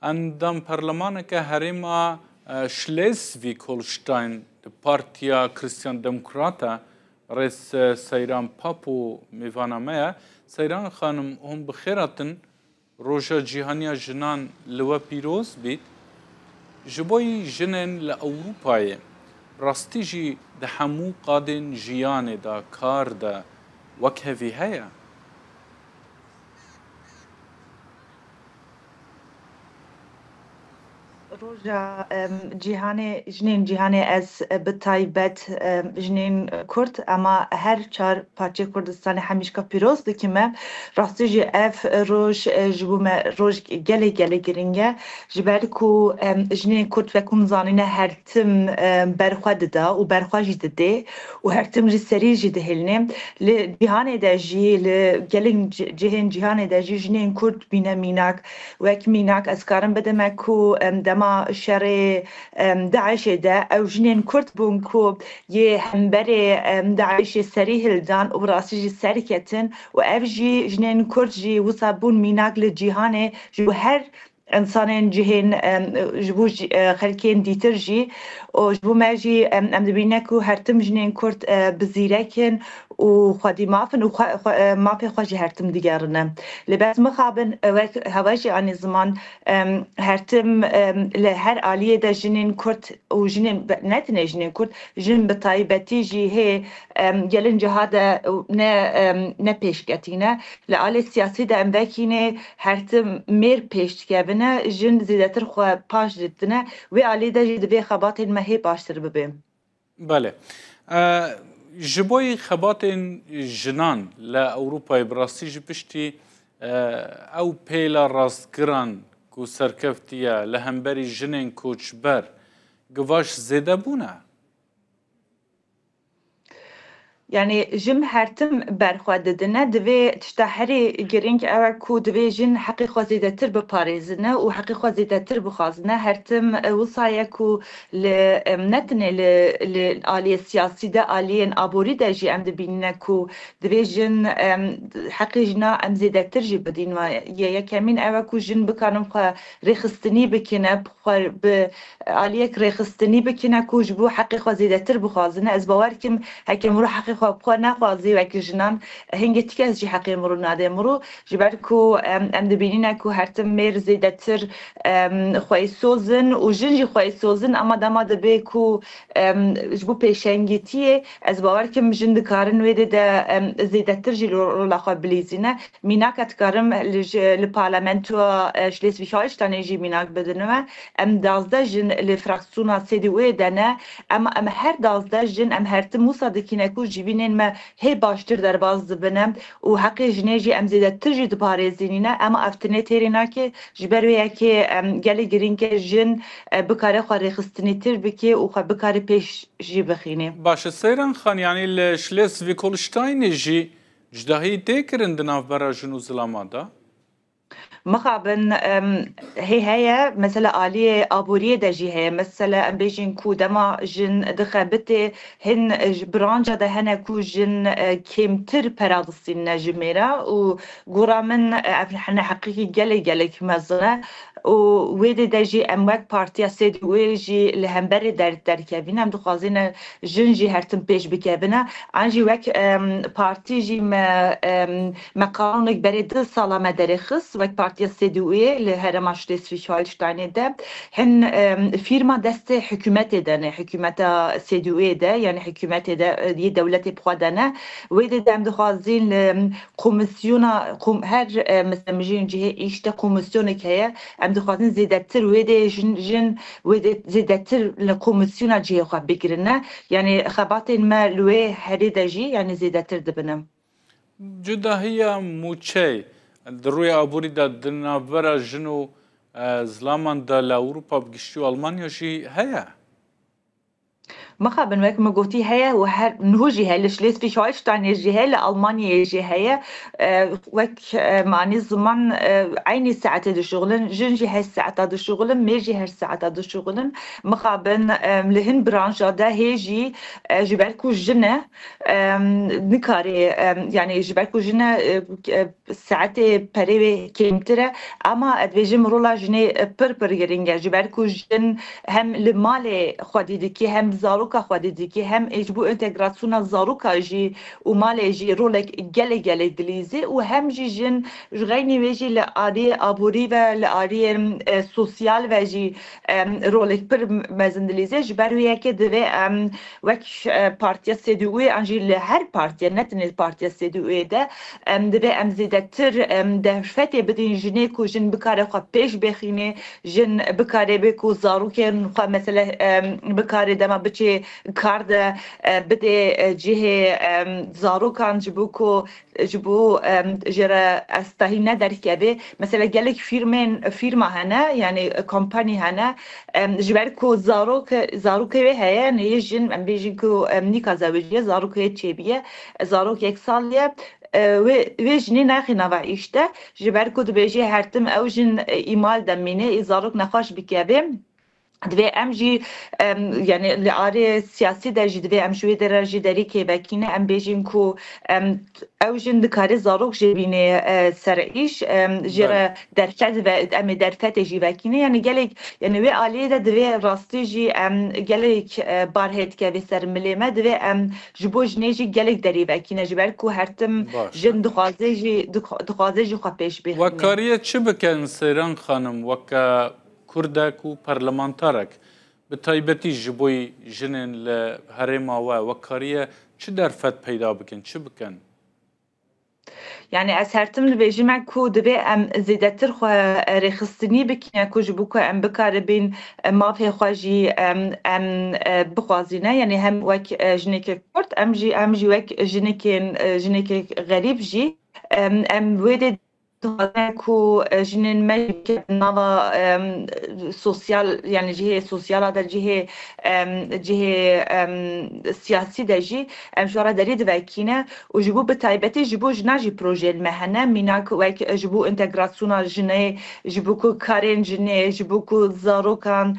اندام پرلمانك هرما شليزفيك هولشتاين بارتيا كريستيان ديمقراتا رئيس سيران بابو ميفانا مايا سيران خانم هم بخيراتن روجا جيهانيا جنان لوا بيروز بيت جبوي جنن لأوروباي راستيجي دحمو قادن جياني دا كار دا وكهفي هيا روجا جیهانی جنین جیهانی از بتایبت جنین کرد اما هر چهار پارچه کردستان همیشه که پیروز دکمه راستی جی اف روج جبوم روج گلی گرینگه جبر کو جنین کرد و کم زانینه هر تم برخواد دا و برخواد جده و هر تم جسری جده هلنه ل جیهانی دا جی ل گلین جیهانی دا جی جنین کرد بینه میناک و اک میناک از کارم بده مکو دما شر داعش ده او جنين كرت بونكو يه همبري داعش سريه الدان وبراسي سركتن وافجي جنين كرت جي وصابون ميناق للجيهاني جو هر انسان جهين جبو خلكين ديترجي وجبو ماجي ام دبينكو هرتم جنين كرت بزيركن وخدي مافن ومافي خواجي هرتم ديارنا لباس مخابن هواجي عن زمان هرتم لهر آلية دا جنين كرت وجنين نتنه جنين كرت جن بطايبتي جي هي جلن جهادا نا پیش کتینه لآل سیاسی دا امبکینه هرتم میر پیش کبنه جن زیادتر خو پاش دیدنه و آلی دا جد به خبات مهی باشتر ببیم. بله. جبوی خبات جنان لأوروبا براستی جبشتی او پیلا راستگران کو سرکفتیه لهمبری جنین کوچبر گواش زیده بونه؟ يعني جم هرتم برخواد ددنه دوی تشتهری گرینگ او کو دوی جن حقیقا زیده تر بپاريزنه و حقیقا زیده تر بخوازنه هرتم وصایه کو نتنه لآلی سیاسی ده آلی آبوری ده جی ام دبینه کو دوی جن حقی جنا ام زیده تر جی بدین و یکمین او کو جن بکنم خوا ریخستنی بکنه بخوا آلیک ریخستنی بکنه کو جبو حقیقا زیده تر بخوازنه از باور کم هکم رو حقیقا خب نخوازی و که جنان هنگی تک از جی حقی مرو ناده مرو جبر کو ام دبینینه کو هرتم میر زیده تر خواهی سوزن و جن جی خواهی سوزن اما دما دبی کو جبو پیشنگیتیه از باور کم جن دکارن ویده ده زیده تر جی رو لخوا بلیزینه میناک اتکارم لپارلمنتو شلیسویک هالشتاین جی میناک بدنه ام دازده جن لفراکسیونا CDU دنه اما ام هر دازده جن ام هرتم مصادقینه کو جیبینن ما هی باشتر در باز دبنم و حقی جنیجی ام زیده ترجی دپارێزینینە اما افتنه تیرینا که جبرویه که گلی گرین که جن بکاره خواه رخستنی تر بکی و خواه بکاره پیش جی بخینه باشه سیران خان یعنی لشلیسویک هولشتاین جی جداهی تکرن دناف برا جنو زلامادا مخابن هي مثلا آلية آبورية دجي هي مثلا ام بيجين كو دما جن دخبته هن برانجا ده هنا كو جن كيمتر برادسين نجميرا و قرا من احنا حقيقي جلي كمزنا وويدي دجي امواك بارتيا سيد ويجي لهمبري در كابينه ام دخوازين جن جي هرتم بيش بكابينه عنجي وك بارتي جي ما قانونك بريد سالا مدرخص وك بارتيا CDU لهرم شليسويك هالشتاين ده هن فيرما دست حكومت دانه حكومت CDU ده يعني حكومت ده دي دولة بخوادنه ويدي دم دخوازين كوميسيونا هر مثلا مجين جهه ايشتا كوميسيون كيه ام دخوازين زيادتر ويدي جن ويدي زيادتر لكوميسيونا جهه خو بگرنه يعني خبات ما لوي هريدجي يعني زيادتر دبنم جدا هي موچي دروی آبوری دا دنابرا جنو زلامان دا لأوروپا بگشتی و ألمانيا جي هيا مخابن وەک مگوتی هەیە و هەر نهۆژی هەیە لە شلێزفی هۆلشتاینێژی هەیە لە ئەڵمانیێژی هەیە وەک معنی زمان عینی ساعتە دشغلن ژنجی هەشت ساعتا دشغلن مێژی هەشت ساعتا دشغلن مخابن لە هەن برانژادا هێژی ji ber ku jine nikarê yani ji ber ku jine saetê perê wê kêmtir e ama ez dibêjim rola jinê pir giring e ji ber ku jin hem li malê xwedî dike hem zaroka xwedî dike hem ji bo integrasyona zaroka jî û malê jî rolek gelek dilîzê û hem jî jin ji xeynî wê jî li aliyê aborî ve li aliyê sosyal ve jî rolek pir mezin dilîzê ji ber wê yekê divê wek partiya CDU an jî li her partiye ne tenê partiya CDU de divê em zêdetir derfetê bidin jinê ku jin bikare xwe pêş bexîne jin bikare bê ku zarokên xwe mesela bikare dema biçê kar de bidê cihê zarokan ji bo ku ji bo jere estahî ne derkeve mesela gelek firma hene yani kompanî hene ji ber ku zarokê wê heye nê jin em bêjin ku nîka zewiciye zarokê çêbiye zarokek saliye wê jinê naxîna ve îşte ji ber ku dibêjê hertim ew jin îmal demîne zarok nexweş bikeve divê em jî yani li arê siyasî de jî divê em ji wê de jî derî kêvekîne em bêjin ku ew jin dikare zarok jê bîne ser îş jê re derfet ve em ê derfetê jî vekîne yani gelek yani wê aliyê de divê rastî jî em gelek barhê dikeve ser milê me divê em ji bo jinê jî gelek derî vekîne ji ber ku hertim jin dixwaze jî xwe pêş bêxîne. Wekariye çi bikin Seyran xanim weke Kurdek û parlamentarek bi taybetî ji bo jinên li herêma we wekariye çi derfet peyda bikin çi bikin? Yani ez hertim dibêjim ku divê em zêdetir xwe rêxistinî bikine ku ji bo ku em bikaribin mafê xwe jî em bixwazîne yani hem wek jinekê Kurd em jî wek jinekê xerîb jî em wê de ku jinên me nava sosyal yani cihê sosyala de cihê siyasî de jî em ji ra derî divekîne û ji bo bi taybetî ji bo jina jî projeyên me hene mînak wek ji bo integrasyona jinê ji bo ku karên jinê ji bo ku zarokan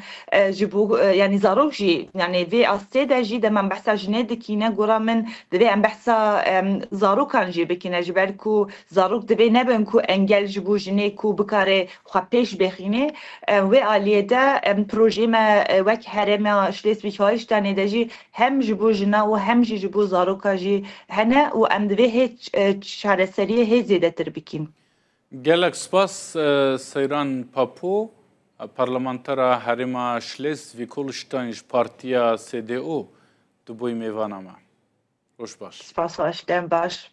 ji bo yani zarok jî yani vê astê de jî de me behsa jinê dikîne gora min divê em behsa zarokan jî bikine ji ber ku zarok divê nebin ku engel ji bo jinê ku bikare xwe pêş bexîne wê aliyê de projê me wek herêma Şlêzvîg-Holşteinê de jî hem ji bo jina û hem jî ji bo zaroka jî hene û em divê hê çareseriyê hê zêdetir bikin. Gelek spas Seyran Papo parlamentera herêma Şlêzvîg-Holştein ji partiya CDU di boî mêvana me. Hoş baş. Spas baş, dem baş.